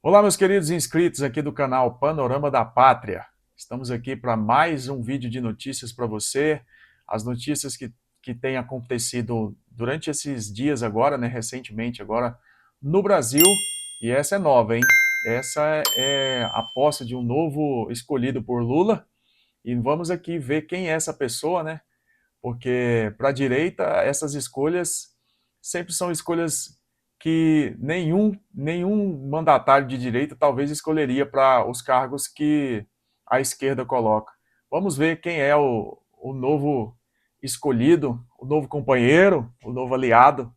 Olá, meus queridos inscritos aqui do canal Panorama da Pátria. Estamos aqui para mais um vídeo de notícias para você. As notícias que têm acontecido durante esses dias agora, né, recentemente agora, no Brasil. E essa é nova, hein? Essa é a posse de um novo escolhido por Lula. E vamos aqui ver quem é essa pessoa, né? Porque para a direita essas escolhas sempre são escolhas que nenhum mandatário de direita talvez escolheria para os cargos que a esquerda coloca. Vamos ver quem é o novo escolhido, o novo companheiro, o novo aliado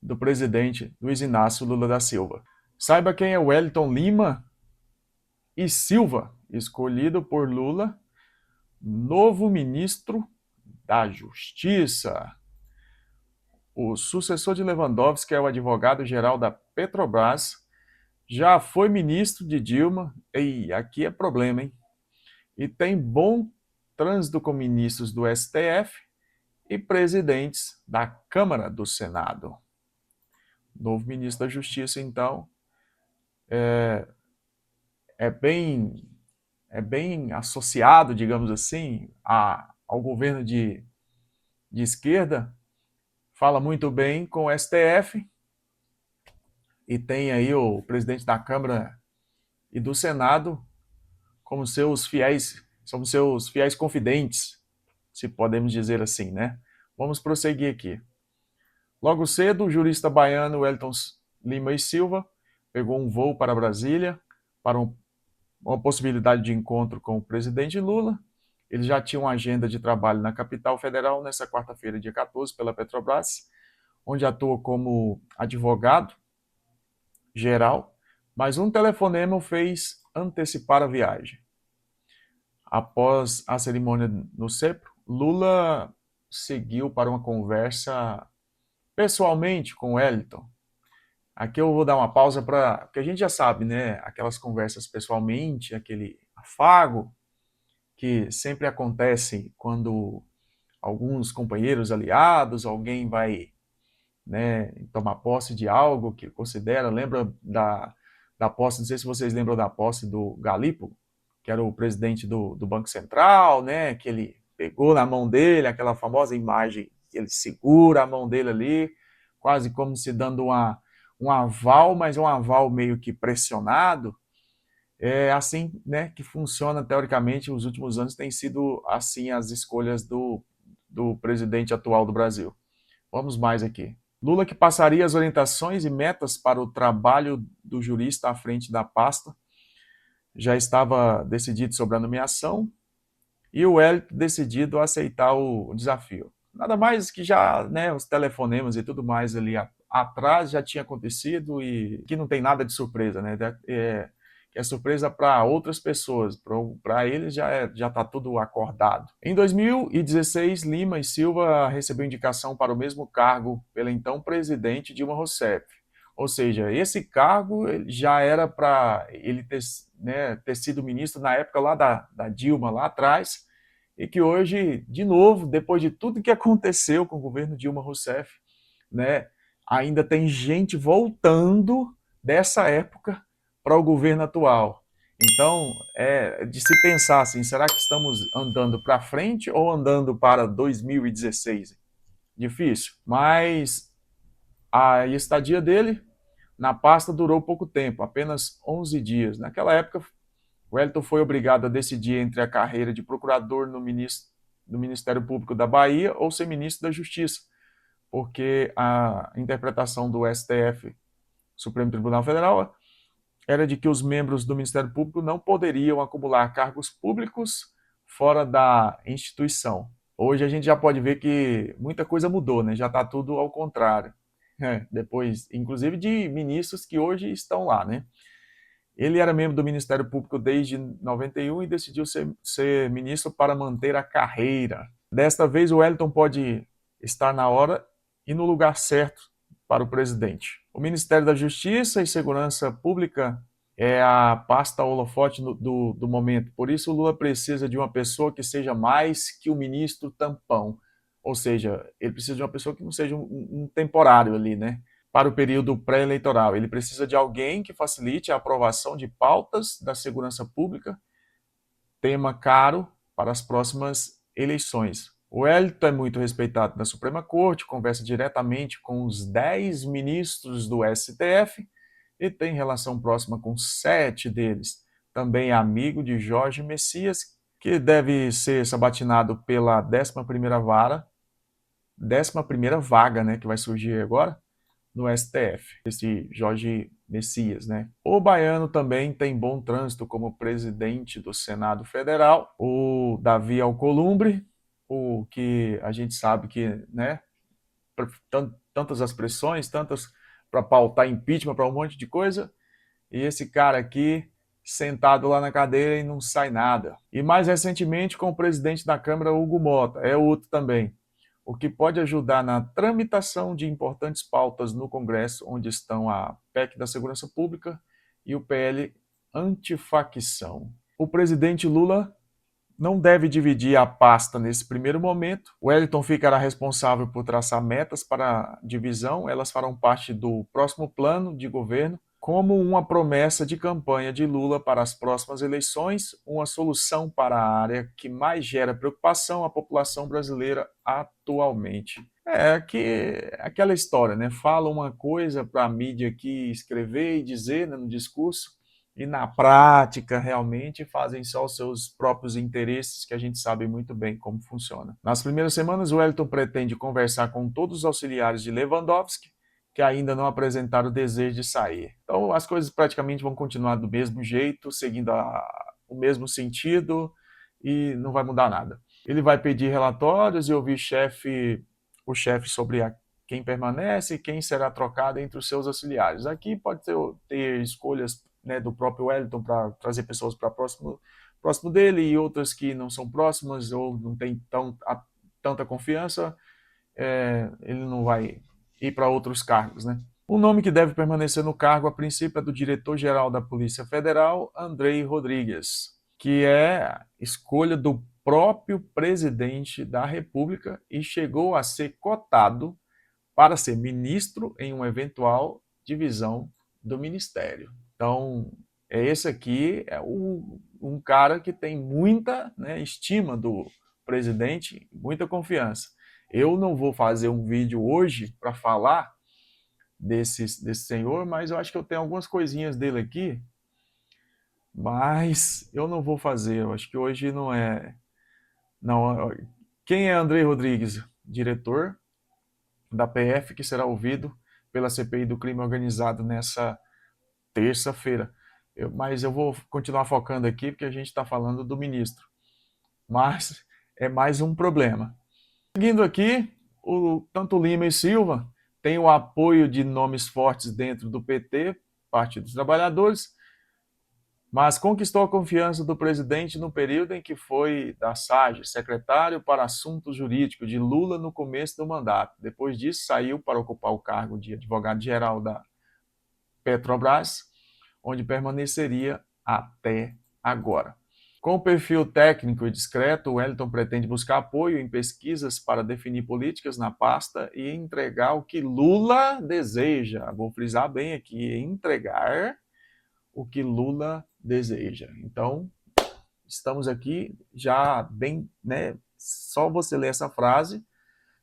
do presidente Luiz Inácio Lula da Silva. Saiba quem é o Wellington Lima e Silva, escolhido por Lula, novo ministro da Justiça. O sucessor de Lewandowski é o advogado-geral da Petrobras, já foi ministro de Dilma, e aqui é problema, hein? E tem bom trânsito com ministros do STF e presidentes da Câmara do Senado. Novo ministro da Justiça, então, é bem, é bem associado, digamos assim, ao governo de esquerda, fala muito bem com o STF, e tem aí o presidente da Câmara e do Senado como seus fiéis confidentes, se podemos dizer assim, né? Vamos prosseguir aqui. Logo cedo, o jurista baiano Wellington Lima e Silva pegou um voo para Brasília para uma possibilidade de encontro com o presidente Lula. Ele já tinha uma agenda de trabalho na capital federal nessa quarta-feira, dia 14, pela Petrobras, onde atua como advogado geral, mas um telefonema o fez antecipar a viagem. Após a cerimônia no CEPRO, Lula seguiu para uma conversa pessoalmente com Wellington. Aqui eu vou dar uma pausa para, porque a gente já sabe, né, aquelas conversas pessoalmente, aquele afago que sempre acontece quando alguns companheiros aliados, alguém vai, né, tomar posse de algo que considera, lembra da posse, não sei se vocês lembram da posse do Galípolo, que era o presidente do Banco Central, né, que ele pegou na mão dele, aquela famosa imagem que ele segura a mão dele ali, quase como se dando um aval, mas um aval meio que pressionado. É assim, né, que funciona teoricamente, os últimos anos tem sido assim as escolhas do presidente atual do Brasil. Vamos mais aqui. Lula que passaria as orientações e metas para o trabalho do jurista à frente da pasta, já estava decidido sobre a nomeação, e o Wellington decidido a aceitar o desafio. Nada mais que já, né, os telefonemas e tudo mais ali atrás já tinha acontecido e que não tem nada de surpresa, né? É surpresa para outras pessoas, para eles já está tudo acordado. Em 2016, Lima e Silva recebeu indicação para o mesmo cargo pela então presidente Dilma Rousseff. Ou seja, esse cargo já era para ele ter, né, ter sido ministro na época lá da Dilma, lá atrás, e que hoje, de novo, depois de tudo que aconteceu com o governo Dilma Rousseff, né, ainda tem gente voltando dessa época para o governo atual. Então, é de se pensar assim, será que estamos andando para frente ou andando para 2016? Difícil, mas a estadia dele na pasta durou pouco tempo, apenas 11 dias. Naquela época, Wellington foi obrigado a decidir entre a carreira de procurador no Ministério Público da Bahia ou ser ministro da Justiça, porque a interpretação do STF, Supremo Tribunal Federal, era de que os membros do Ministério Público não poderiam acumular cargos públicos fora da instituição. Hoje a gente já pode ver que muita coisa mudou, né? Já está tudo ao contrário. Depois, inclusive de ministros que hoje estão lá, né? Ele era membro do Ministério Público desde 91 e decidiu ser ministro para manter a carreira. Desta vez, o Wellington pode estar na hora e no lugar certo para o presidente. O Ministério da Justiça e Segurança Pública é a pasta holofote do momento. Por isso, o Lula precisa de uma pessoa que seja mais que o ministro tampão. Ou seja, ele precisa de uma pessoa que não seja um temporário ali, né? para o período pré-eleitoral. Ele precisa de alguém que facilite a aprovação de pautas da segurança pública, tema caro para as próximas eleições. O Wellington é muito respeitado na Suprema Corte, conversa diretamente com os 10 ministros do STF e tem relação próxima com 7 deles. Também é amigo de Jorge Messias, que deve ser sabatinado pela 11ª vara, 11ª vaga, né, que vai surgir agora, no STF, esse Jorge Messias, né? O baiano também tem bom trânsito como presidente do Senado Federal, o Davi Alcolumbre, o que a gente sabe que, né, tantas as pressões, tantas para pautar impeachment, para um monte de coisa, e esse cara aqui sentado lá na cadeira e não sai nada. E mais recentemente com o presidente da Câmara, Hugo Mota, é outro também, o que pode ajudar na tramitação de importantes pautas no Congresso, onde estão a PEC da Segurança Pública e o PL Antifacção. O presidente Lula não deve dividir a pasta nesse primeiro momento. O Wellington ficará responsável por traçar metas para a divisão, elas farão parte do próximo plano de governo, como uma promessa de campanha de Lula para as próximas eleições, uma solução para a área que mais gera preocupação à população brasileira atualmente. É que aquela história, né? Fala uma coisa para a mídia aqui escrever e dizer, né, no discurso, e na prática realmente fazem só os seus próprios interesses, que a gente sabe muito bem como funciona. Nas primeiras semanas, o Wellington pretende conversar com todos os auxiliares de Lewandowski, que ainda não apresentaram o desejo de sair. Então as coisas praticamente vão continuar do mesmo jeito, seguindo o mesmo sentido, e não vai mudar nada. Ele vai pedir relatórios e ouvir o chefe sobre quem permanece e quem será trocado entre os seus auxiliares. Aqui pode ter escolhas, né, do próprio Wellington para trazer pessoas para próximo dele e outras que não são próximas ou não tem tanta confiança, ele não vai ir para outros cargos, né? O nome que deve permanecer no cargo, a princípio, é do diretor-geral da Polícia Federal, Andrei Rodrigues, que é escolha do próprio presidente da República e chegou a ser cotado para ser ministro em uma eventual divisão do ministério. Então, esse aqui é um cara que tem muita, né, estima do presidente, muita confiança. Eu não vou fazer um vídeo hoje para falar desse senhor, mas eu acho que eu tenho algumas coisinhas dele aqui, mas eu não vou fazer, eu acho que hoje não é... Não, quem é Andrei Rodrigues? Diretor da PF, que será ouvido pela CPI do crime organizado nessa terça-feira. Mas eu vou continuar focando aqui, porque a gente está falando do ministro. Mas é mais um problema. Seguindo aqui, tanto Lima e Silva têm o apoio de nomes fortes dentro do PT, Partido dos Trabalhadores, mas conquistou a confiança do presidente no período em que foi da SAGE, secretário para Assuntos Jurídicos de Lula no começo do mandato. Depois disso, saiu para ocupar o cargo de advogado-geral da Petrobras, onde permaneceria até agora. Com o perfil técnico e discreto, Wellington pretende buscar apoio em pesquisas para definir políticas na pasta e entregar o que Lula deseja. Vou frisar bem aqui, entregar o que Lula deseja. Então, estamos aqui já bem, né? Só você ler essa frase,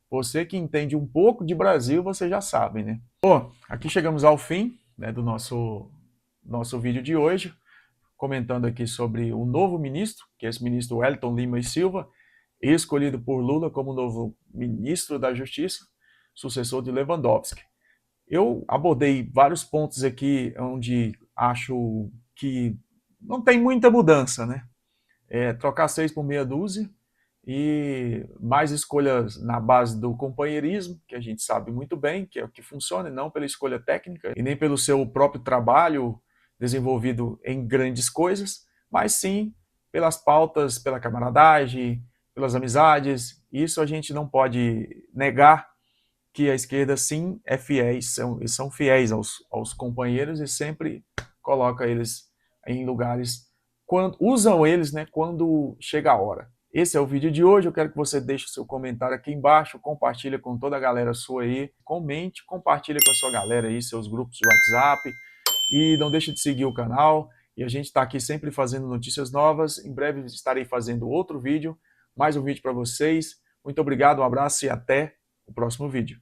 você que entende um pouco de Brasil, você já sabe, né? Bom, aqui chegamos ao fim, né, do nosso vídeo de hoje, comentando aqui sobre o novo ministro, que é esse ministro Wellington Lima e Silva, escolhido por Lula como novo ministro da Justiça, sucessor de Lewandowski. Eu abordei vários pontos aqui onde acho que não tem muita mudança, né? Trocar 6 por meia dúzia e mais escolhas na base do companheirismo, que a gente sabe muito bem, que é o que funciona, e não pela escolha técnica e nem pelo seu próprio trabalho desenvolvido em grandes coisas, mas sim pelas pautas, pela camaradagem, pelas amizades. Isso a gente não pode negar, que a esquerda sim é fiéis, são fiéis aos companheiros e sempre coloca eles em lugares, usam eles, né, quando chega a hora. Esse é o vídeo de hoje, eu quero que você deixe o seu comentário aqui embaixo, compartilha com toda a galera sua aí, comente, compartilha com a sua galera aí, seus grupos de WhatsApp, e não deixe de seguir o canal, e a gente está aqui sempre fazendo notícias novas, em breve estarei fazendo outro vídeo, mais um vídeo para vocês. Muito obrigado, um abraço e até o próximo vídeo.